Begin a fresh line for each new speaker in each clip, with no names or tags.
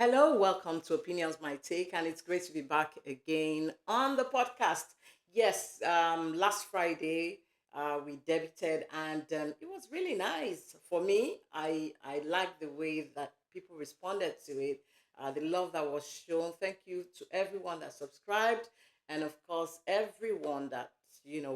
Hello, welcome to Opinions My Take, and it's great to be back again on the podcast. Yes, last Friday we debuted, and it was really nice for me. I liked the way that people responded to it, the love that was shown. Thank you to everyone that subscribed, and of course everyone that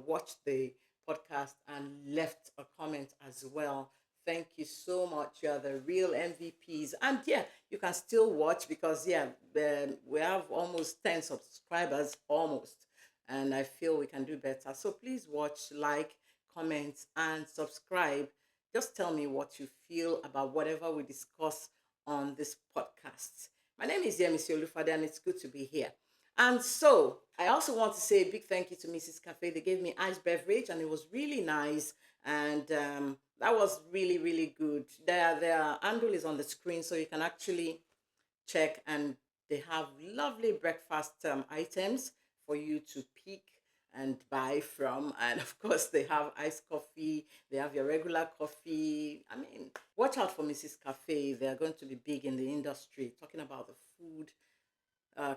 watched the podcast and left a comment as well. Thank you so much. You are the real MVPs, and yeah, you can still watch because we have almost 10 subscribers almost, and I feel we can do better. So please watch, like, comment, and subscribe. Just tell me what you feel about whatever we discuss on this podcast. My name is Yemisi Olufade, and it's good to be here. And so I also want to say a big thank you to Mrs. Cafe. They gave me ice beverage, and it was really nice. And that was really, really good. Their handle is on the screen, so you can actually check, and they have lovely breakfast items for you to pick and buy from. And of course, they have iced coffee, they have your regular coffee. I mean, watch out for Mrs. Cafe. They are going to be big in the industry, talking about the food,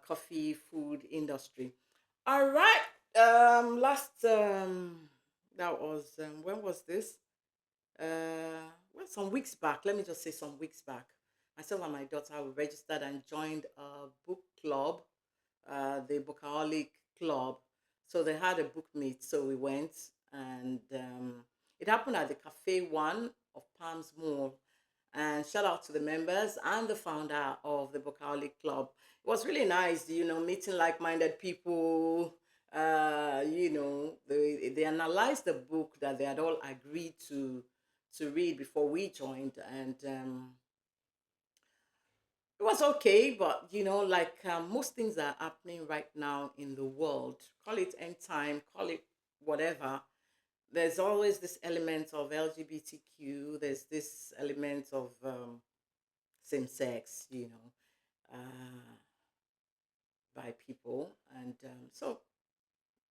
coffee, food industry. All right. Last that was when was this? Well, some weeks back. Let me just say some weeks back. Myself and my daughter we registered and joined a book club, the Bookaholic Club. So they had a book meet, so we went, and it happened at the Cafe One of Palms Mall. And shout out to the members and the founder of the Bookaholic Club. It was really nice, meeting like-minded people. They analyzed the book that they had all agreed to read before we joined, and it was okay. But like most things that are happening right now in the world, call it end time, call it whatever, there's always this element of LGBTQ. There's this element of same sex, uh, by people, and so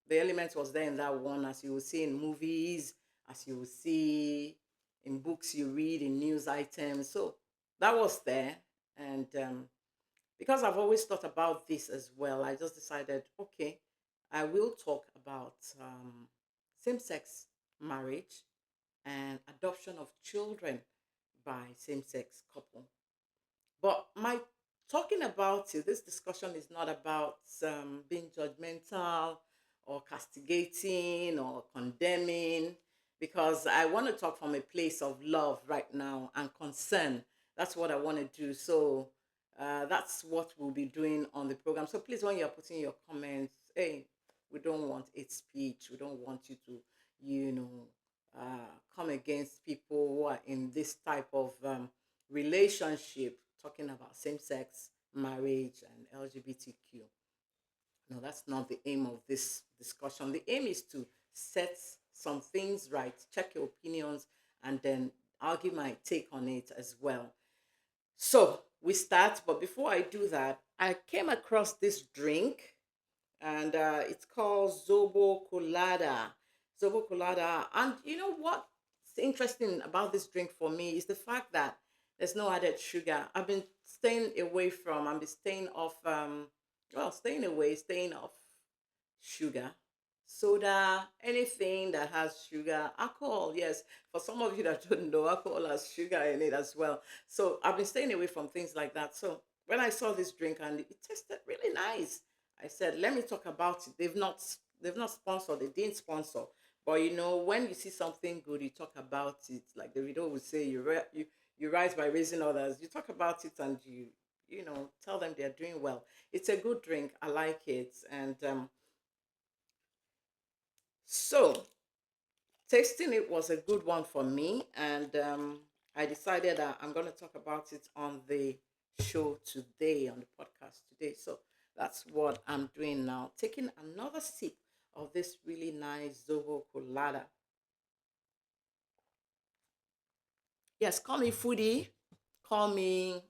the element was there in that one, as you will see in movies, as you will see in books you read, in news items. So that was there. And because I've always thought about this as well, I just decided, okay, I will talk about same sex marriage and adoption of children by same sex couple. But my talking about it, this discussion is not about being judgmental or castigating or condemning, because I want to talk from a place of love right now and concern. That's what I want to do. So that's what we'll be doing on the program. So please, when you're putting your comments, hey, we don't want hate speech. We don't want you to, you know, come against people who are in this type of relationship, talking about same sex marriage and LGBTQ. No, that's not the aim of this discussion. The aim is to set some things right, check your opinions, and then I'll give my take on it as well. So we start, but before I do that, I came across this drink, and it's called Zobo Colada. Zobo Colada. And you know what's interesting about this drink for me is the fact that there's no added sugar. I've been staying off, staying away, staying off sugar, soda, anything that has sugar, alcohol. Yes, for some of you that don't know, alcohol has sugar in it as well. So I've been staying away from things like that. So when I saw this drink and it tasted really nice, I said, let me talk about it. They've not sponsored, they didn't sponsor. But when you see something good, you talk about it. Like the video would say, you rise by raising others. You talk about it, and you tell them they're doing well. It's a good drink. I like it. And so tasting it was a good one for me, and I decided that I'm going to talk about it on the show today, on the podcast today. So that's what I'm doing now, taking another sip of this really nice Zobo Colada. Yes, call me foodie, call me,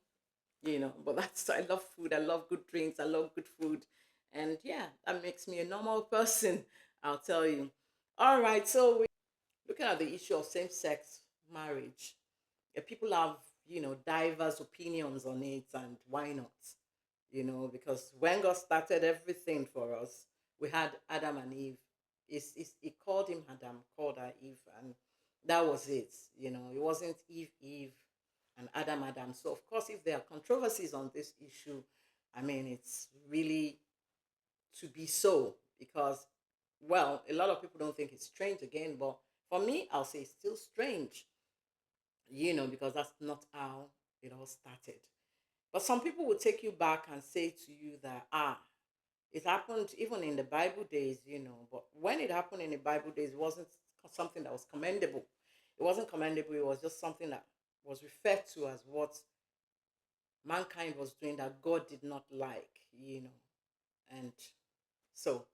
but that's, I love food, I love good drinks, I love good food, and yeah, that makes me a normal person, I'll tell you. All right, so looking at the issue of same-sex marriage, people have, diverse opinions on it, and why not? Because when God started everything for us, we had Adam and Eve. He called him Adam, called her Eve, and that was it. It wasn't Eve, and Adam. So, of course, if there are controversies on this issue, I mean, it's really to be so, because, well, a lot of people don't think it's strange again, but for me, I'll say it's still strange, because that's not how it all started. But some people will take you back and say to you that, it happened even in the Bible days, but when it happened in the Bible days, it wasn't something that was commendable. It wasn't commendable, it was just something that was referred to as what mankind was doing that God did not like. And so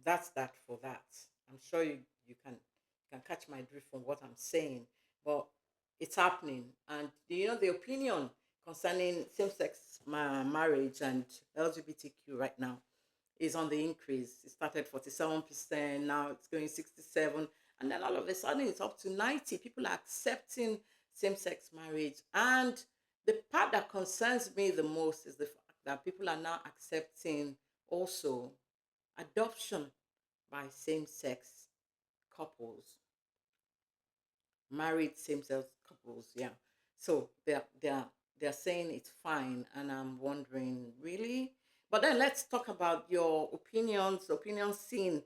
that's that for that. I'm sure you can catch my drift from what I'm saying, but it's happening. And the opinion concerning same-sex marriage and LGBTQ right now is on the increase. It started 47%, now it's going 67, and then all of a sudden it's up to 90. People are accepting same-sex marriage, and the part that concerns me the most is the fact that people are now accepting also adoption by same-sex couples, married same-sex couples. Yeah. So they're saying it's fine, and I'm wondering, really? But then let's talk about your opinions seen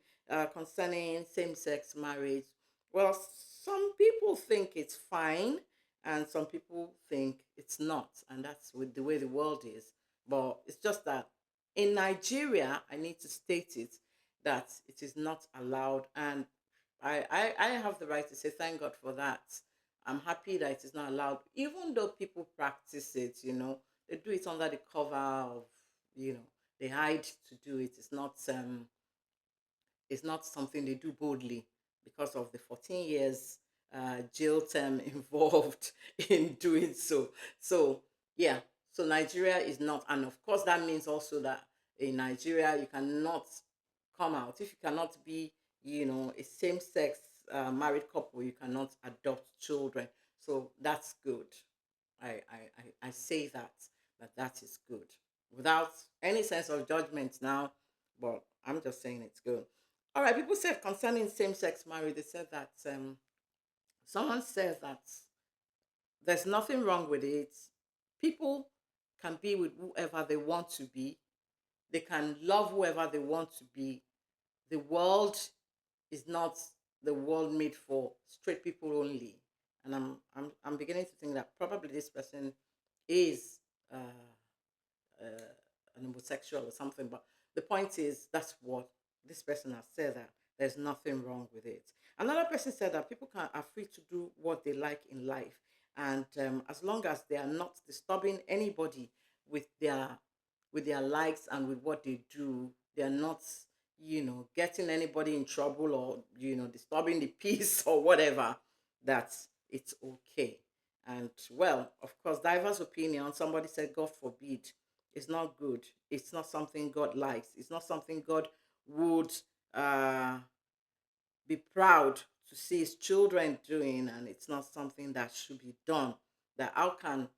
concerning same-sex marriage. Well, some people think it's fine, and some people think it's not, and that's with the way the world is. But it's just that in Nigeria, I need to state it, that it is not allowed, and I have the right to say thank God for that. I'm happy that it is not allowed, even though people practice it. They do it under the cover of, they hide to do it. It's not something they do boldly because of the 14 years jail term involved in doing so. So, yeah, so Nigeria is not, and of course, that means also that in Nigeria, you cannot come out. If you cannot be, a same sex married couple, you cannot adopt children. So that's good. I say that is good without any sense of judgment now, but I'm just saying it's good. All right, people said concerning same-sex marriage, they said that someone says that there's nothing wrong with it. People can be with whoever they want to be. They can love whoever they want to be. The world is not the world made for straight people only. And I'm beginning to think that probably this person is uh, an homosexual or something. But the point is, that's what this person has said, that there's nothing wrong with it. Another person said that people are free to do what they like in life, and as long as they are not disturbing anybody with their likes and with what they do, they are not getting anybody in trouble, or disturbing the peace or whatever, that it's okay. And, well, of course, diverse opinion. Somebody said, God forbid. It's not good. It's not something God likes. It's not something God would uh, be proud to see his children doing, and it's not something that should be done. That how can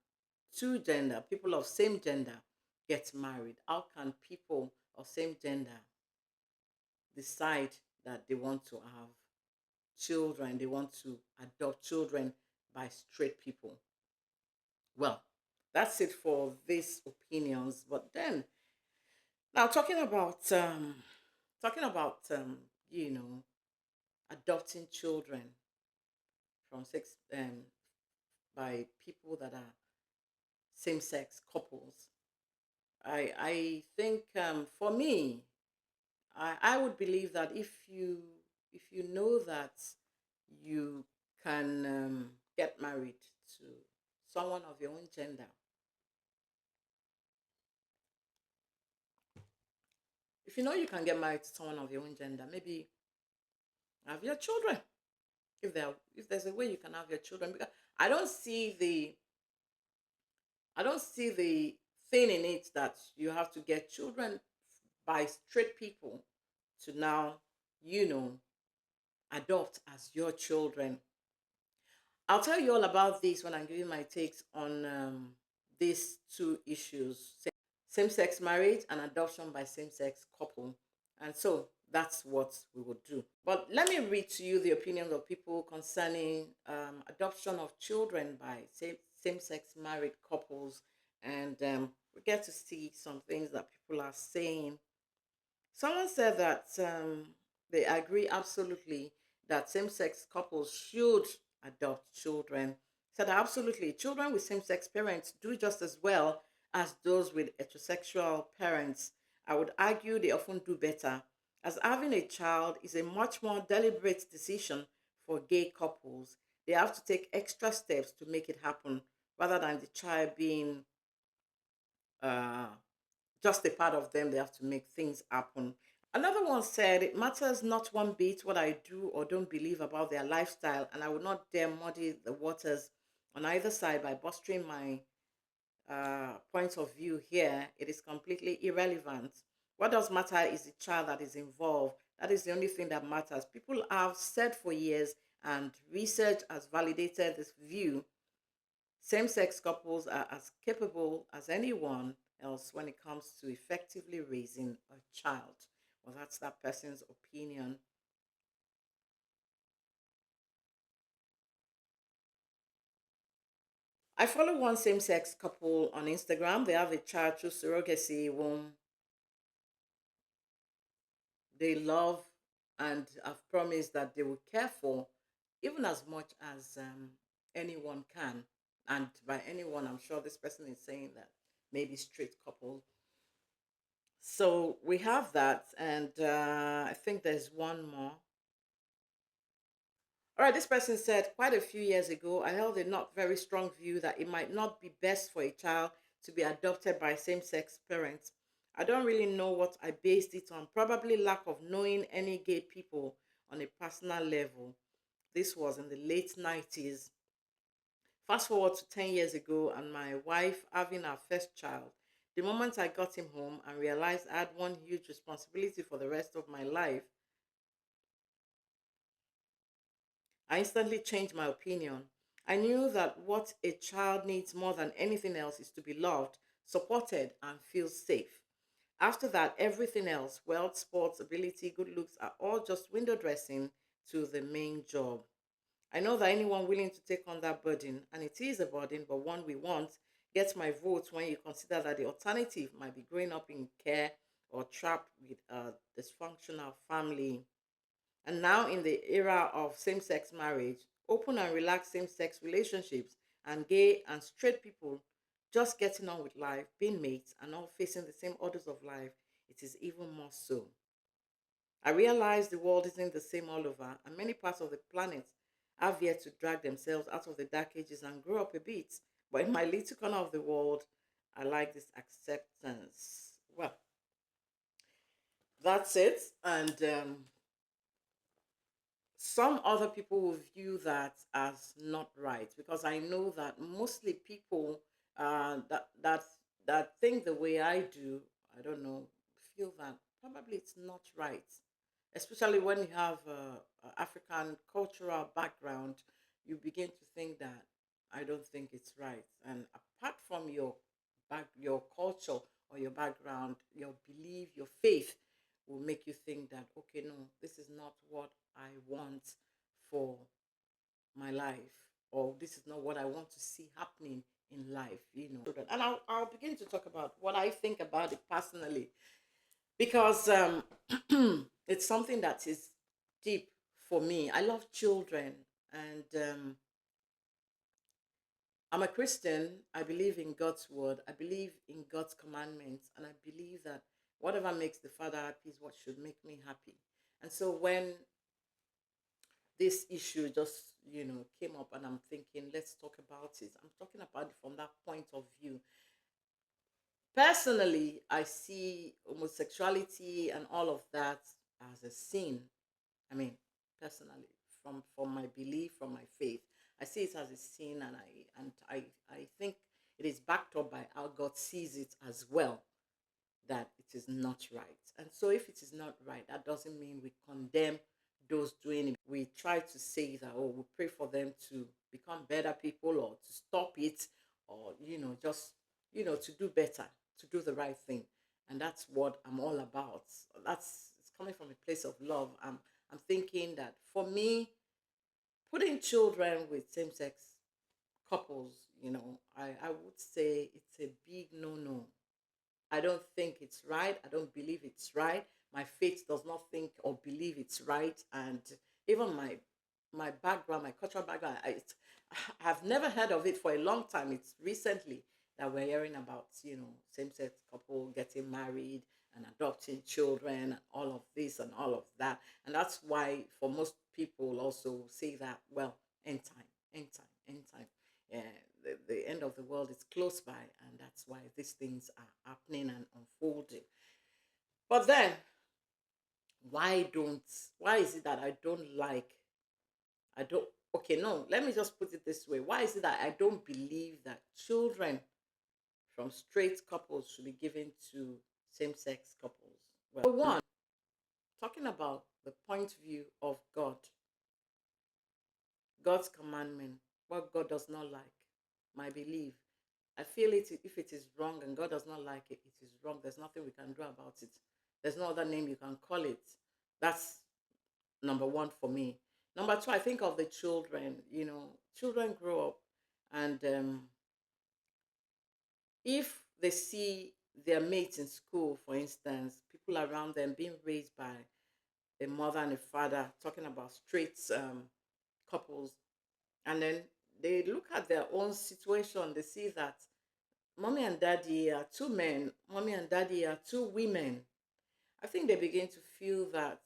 people of same gender get married? How can people of same gender decide that they want to have children, they want to adopt children by straight people? Well, that's it for these opinions. But then, now talking about you know adopting children from sex by people that are same sex couples. I think, for me, I would believe that if you know that you can get married to someone of your own gender, if you know you can get married to someone of your own gender, maybe have your children. If there's a way you can have your children, because I don't see the I don't see the thing in it that you have to get children by straight people to now, you know, adopt as your children. I'll tell you all about this when I'm giving my takes on these two issues: same sex marriage and adoption by same sex couple. And so that's what we would do. But let me read to you the opinions of people concerning adoption of children by same sex married couples. And we get to see some things that people are saying. Someone said that they agree absolutely that same sex couples should adopt children. Said absolutely, children with same sex parents do just as well as those with heterosexual parents. I would argue they often do better, as having a child is a much more deliberate decision for gay couples. They have to take extra steps to make it happen rather than the child being uh, just a part of them. They have to make things happen. Another one said, it matters not one bit what I do or don't believe about their lifestyle, and I would not dare muddy the waters on either side by bolstering my point of view here. It is completely irrelevant. What does matter is the child that is involved. That is the only thing that matters. People have said for years, and research has validated this view. Same sex couples are as capable as anyone else when it comes to effectively raising a child. Well, that's that person's opinion. I follow one same sex couple on Instagram. They have a child through surrogacy whom they love and have promised that they will care for even as much as anyone can. And by anyone, I'm sure this person is saying that maybe straight couple. So we have that, and I think there's one more. All right, this person said, quite a few years ago, I held a not very strong view that it might not be best for a child to be adopted by same sex parents. I don't really know what I based it on, probably lack of knowing any gay people on a personal level. This was in the late 90s. Fast forward to 10 years ago, and my wife having our first child. The moment I got him home and realized I had one huge responsibility for the rest of my life, I instantly changed my opinion. I knew that what a child needs more than anything else is to be loved, supported, and feel safe. After that, everything else, wealth, sports, ability, good looks, are all just window dressing to the main job. I know that anyone willing to take on that burden, and it is a burden, but one we want, gets my vote when you consider that the alternative might be growing up in care or trapped with a dysfunctional family. And now, in the era of same sex marriage, open and relaxed same sex relationships, and gay and straight people just getting on with life, being mates, and all facing the same orders of life, it is even more so. I realize the world isn't the same all over, and many parts of the planet have yet to drag themselves out of the dark ages and grow up a bit. But in my little corner of the world, I like this acceptance. Well, that's it. And some other people will view that as not right, because I know that mostly people that think the way I do, I don't know, feel that probably it's not right, especially when you have a African cultural background. You begin to think that I don't think it's right, and apart from your culture or your background, your belief, your faith will make you think that, okay, no, this is not what I want for my life, or this is not what I want to see happening in life. And I'll begin to talk about what I think about it personally, because it's something that is deep for me. I love children, and I'm a Christian. I believe in God's word. I believe in God's commandments. And I believe that whatever makes the Father happy is what should make me happy. And so when this issue just, came up, and I'm thinking, let's talk about it, I'm talking about it from that point of view. Personally, I see homosexuality and all of that as a sin. I mean, personally, from my belief, from my faith, I see it as a sin, and I think it is backed up by how God sees it as well, that it is not right. And so, if it is not right, that doesn't mean we condemn those doing it. We try to say that, oh, we pray for them to become better people or to stop it, or just to do better, to do the right thing. And that's what I'm all about. That's It's coming from a place of love. I'm thinking that for me, putting children with same-sex couples, I would say it's a big no-no. I don't think it's right. I don't believe it's right. My faith does not think or believe it's right. And even my background, my cultural background, I've never heard of it for a long time. It's recently that we're hearing about, same-sex couple getting married and adopting children and all of this and all of that. And that's why for most people also say that, well, end time, end time, end time. Yeah, the end of the world is close by, and that's why these things are happening and unfolding. But then, why is it that I don't, okay, no, let me just put it this way. Why is it that I don't believe that children from straight couples should be given to same sex couples? Well, one, talking about the point of view of God, God's commandment, what God does not like, my belief. I feel it if it is wrong and God does not like it, it is wrong. There's nothing we can do about it. There's no other name you can call it. That's number one for me. Number two, I think of the children. Children grow up, and if they see their mates in school, for instance, people around them being raised by a mother and a father, talking about straight couples, and then they look at their own situation, they see that mommy and daddy are two men, mommy and daddy are two women. I think they begin to feel that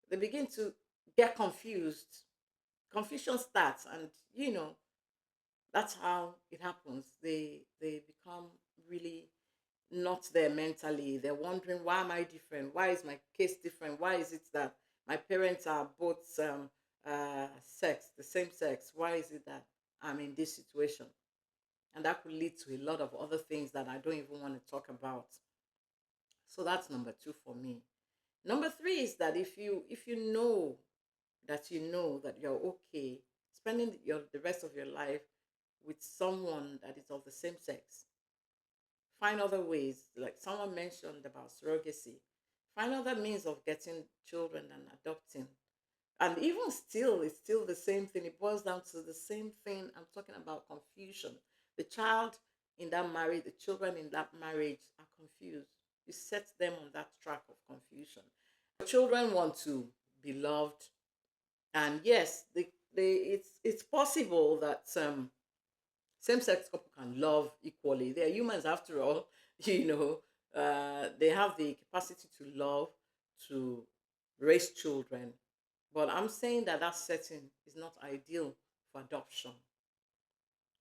they begin to get confused. Confusion starts, and that's how it happens. They become really not there mentally. They're wondering, why am I different? Why is my case different? Why is it that my parents are both sex, the same sex? Why is it that I'm in this situation? And that could lead to a lot of other things that I don't even want to talk about. So that's number two for me. Number three is that if you know that you're okay spending the rest of your life with someone that is of the same sex, find other ways. Like someone mentioned about surrogacy, find other means of getting children and adopting. And even still, it's still the same thing. It boils down to the same thing. I'm talking about confusion. The child in that marriage, the children in that marriage are confused. You set them on that track of confusion. Children want to be loved, and yes, it's possible that same-sex couple can love equally. They're humans after all. you know they have the capacity to love, to raise children. But I'm saying that that setting is not ideal for adoption.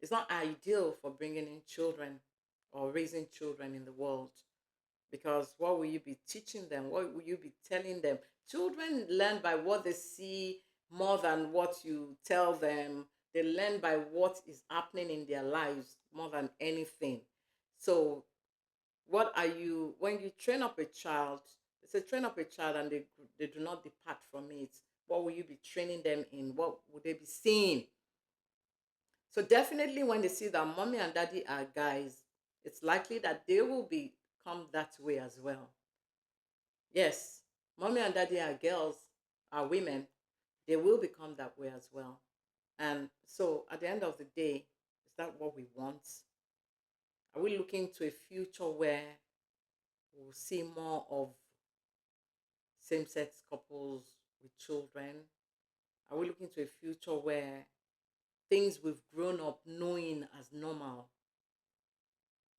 It's not ideal for bringing in children or raising children in the world, because what will you be teaching them? What will you be telling them? Children learn by what they see more than what you tell them. They learn by what is happening in their lives more than anything. So, what are you, when you train up a child, they say train up a child and they do not depart from it. What will you be training them in? What would they be seeing? So definitely when they see that mommy and daddy are guys, it's likely that they will become that way as well. Yes, mommy and daddy are girls, are women, they will become that way as well. And so at the end of the day, is that what we want? Are we looking to a future where we'll see more of same-sex couples with children? Are we looking to a future where things we've grown up knowing as normal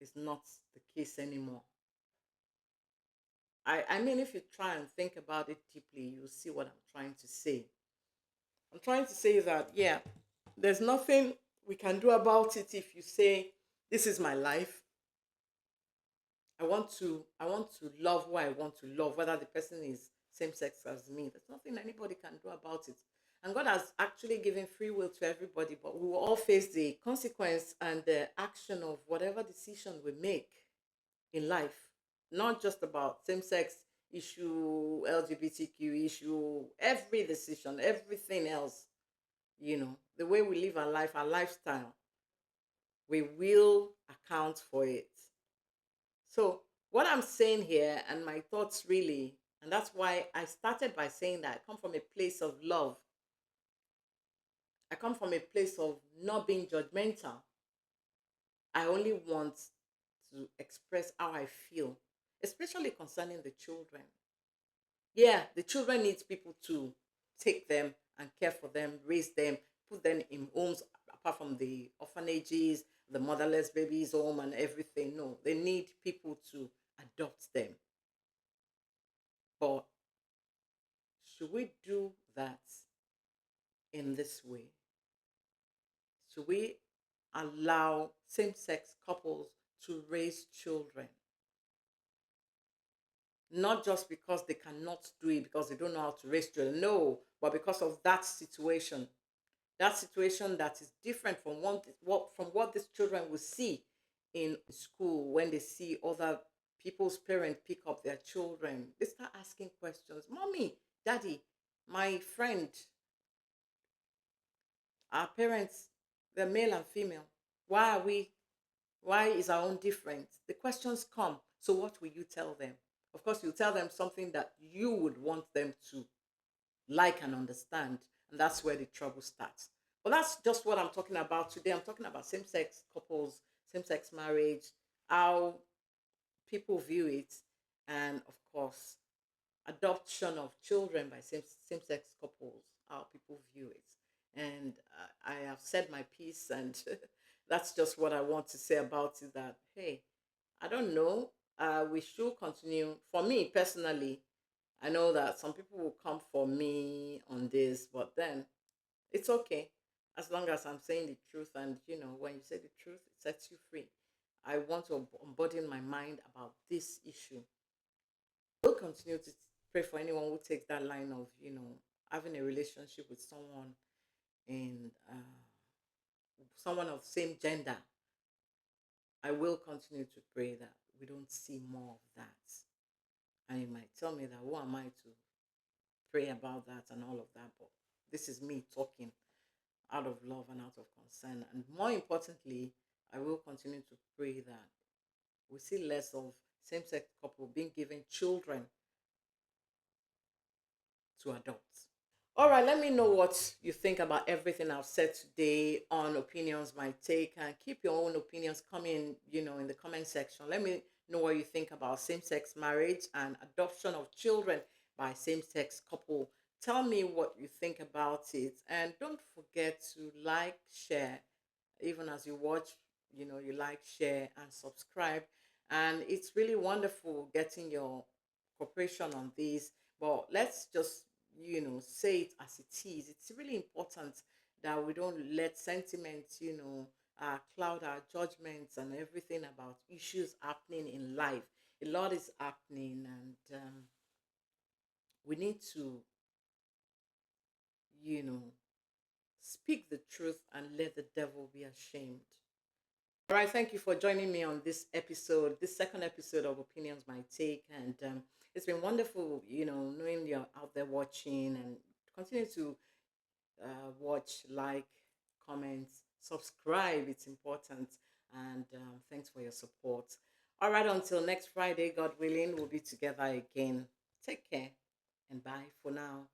is not the case anymore? I mean, if you try and think about it deeply, you'll see what I'm trying to say. I'm trying to say that, yeah, there's nothing we can do about it. If you say, this is my life, I want to love who I want to love, whether the person is same sex as me. There's nothing anybody can do about it. And God has actually given free will to everybody, but we will all face the consequence and the action of whatever decision we make in life. Not just about same sex issue, LGBTQ issue, every decision, everything else. the way we live our life, our lifestyle, we will account for it. So, what I'm saying here, and my thoughts really, and that's why I started by saying that I come from a place of love. I come from a place of not being judgmental. I only want to express how I feel, especially concerning the children. Yeah, the children needs people to take them and care for them, raise them, put them in homes apart from the orphanages, the motherless babies home and everything. No, they need people to adopt them. But should we do that in this way? Should we allow same-sex couples to raise children? Not just because they cannot do it because they don't know how to raise children. No, but because of that situation that is different from what these children will see in school when they see other people's parents pick up their children. They start asking questions. Mommy, daddy, my friend, our parents, they're male and female. Why are we why is our own different? The questions come. So what will you tell them? Of course, you tell them something that you would want them to like and understand. And that's where the trouble starts. But that's just what I'm talking about today. I'm talking about same sex couples, same sex marriage, how people view it, and of course, adoption of children by same sex couples, how people view it. And I have said my piece, and that's just what I want to say about it. That, hey, I don't know. We should continue. For me personally, I know that some people will come for me on this, but then it's okay as long as I'm saying the truth. And when you say the truth, it sets you free. I want to embody my mind about this issue. We'll continue to pray for anyone who takes that line of having a relationship with in someone of same gender. I will continue to pray that we don't see more of that. And you might tell me that, who am I to pray about that and all of that? But this is me talking out of love and out of concern. And more importantly, I will continue to pray that we see less of same-sex couple being given children to adopt. All right, let me know what you think about everything I've said today on Opinions My Take, and keep your own opinions coming, in the comment section. Let me know what you think about same-sex marriage and adoption of children by same-sex couple. Tell me what you think about it, and don't forget to like, share, even as you watch, you like, share, and subscribe. And it's really wonderful getting your cooperation on this. But let's just, say it as it is. It's really important that we don't let sentiments, cloud our judgments and everything about issues happening in life. A lot is happening, and we need to, you know, speak the truth and let the devil be ashamed. All right, thank you for joining me on this episode, this second episode of Opinions My Take. And it's been wonderful, knowing you're out there watching, and continue to watch, like, comment, subscribe. It's important. And thanks for your support. All right, until next Friday, God willing, we'll be together again. Take care and bye for now.